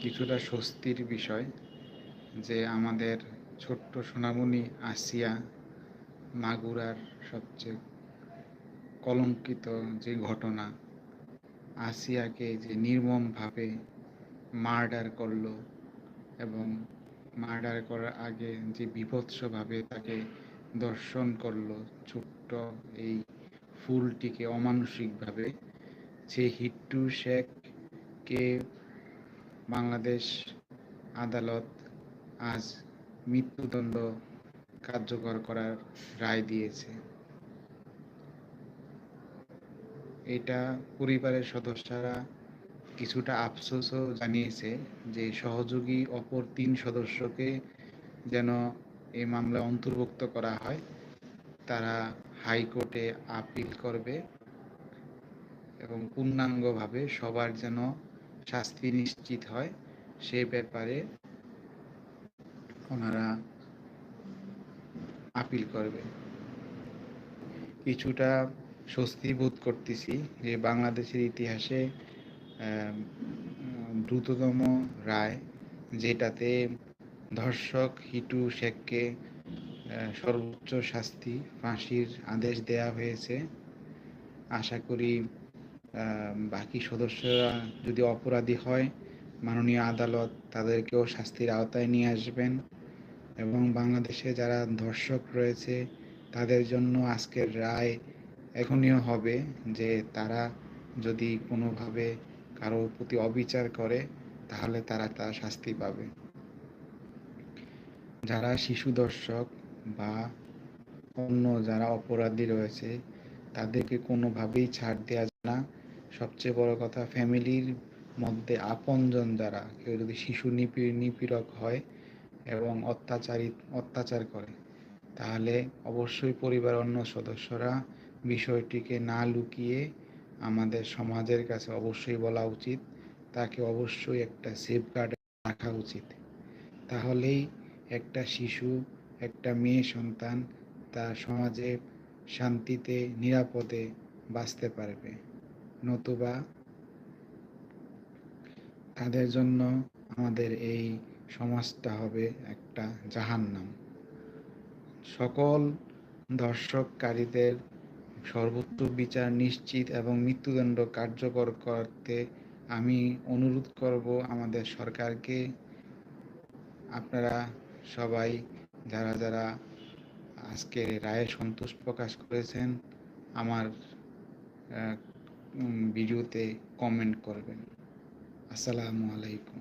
কিছুটা স্বস্তির বিষয় যে আমাদের ছোট্ট সোনামণি আসিয়া মাগুরার সবচেয়ে কলঙ্কিত যে ঘটনা, আসিয়াকে যে নির্মমভাবে মার্ডার করলো এবং মার্ডার করার আগে যে বীভৎসভাবে তাকে দর্শন করলো, ছোট্ট এই ফুলটিকে অমানসিকভাবে, যে হিট্টু শেখকে বাংলাদেশ আদালত আজ মৃত্যুদণ্ড কার্যকর করার রায় দিয়েছে। এটা পরিবারের সদস্যরা কিছুটা আফসোসও জানিয়েছে যে সহযোগী অপর 3 সদস্যকে যেন এই মামলায় অন্তর্ভুক্ত করা হয়। তারা হাইকোর্টে আপিল করবে এবং পূর্ণাঙ্গভাবে সবার যেন শাস্তি নিশ্চিত হয় সে ব্যাপারে ওনারা আপিল করবে। কিছুটা স্বস্তি বোধ করতেছি যে বাংলাদেশের ইতিহাসে দ্রুততম রায়, যেটাতে ধর্ষক হিটু শেখকে সর্বোচ্চ শাস্তি ফাঁসির আদেশ দেয়া হয়েছে। আশা করি বাকি সদস্যরা যদি অপরাধী হয়, মাননীয় আদালত তাদেরকেও শাস্তির আওতায় নিয়ে আসবেন এবং বাংলাদেশে যারা ধর্ষক রয়েছে তাদের জন্য আজকের রায় এখনই হবে যে তারা যদি কোনোভাবে কারো প্রতি অবিচার করে তাহলে তারা শাস্তি পাবে। যারা শিশু ধর্ষক বা অন্য যারা অপরাধী রয়েছে তাদেরকে কোনোভাবেই ছাড় দেওয়া যায় না। সবচেয়ে বড় কথা, ফ্যামিলির মধ্যে আপনজন যারা, কেউ যদি শিশু নিপীড়ক হয় এবং অত্যাচার করে তাহলে অবশ্যই পরিবার অন্য সদস্যরা বিষয়টিকে না লুকিয়ে আমাদের সমাজের কাছে অবশ্যই বলা উচিত। তাকে অবশ্যই একটা সেফগার্ডে রাখা উচিত। তাহলেই একটা শিশু, একটা মেয়ে সন্তান তার সমাজে শান্তিতে নিরাপদে বাঁচতে পারবে, নতুবা তাদের জন্য আমাদের এই সমাজটা হবে একটা জাহান্নাম। সকল ধর্ষককারীদের সর্বোচ্চ বিচার নিশ্চিত এবং মৃত্যুদণ্ড কার্যকর করতে আমি অনুরোধ করব আমাদের সরকারকে। আপনারা সবাই যারা যারা আজকের রায়ে সন্তোষ প্রকাশ করেছেন আমার ভিডিওতে কমেন্ট করবেন। আসসালামু আলাইকুম।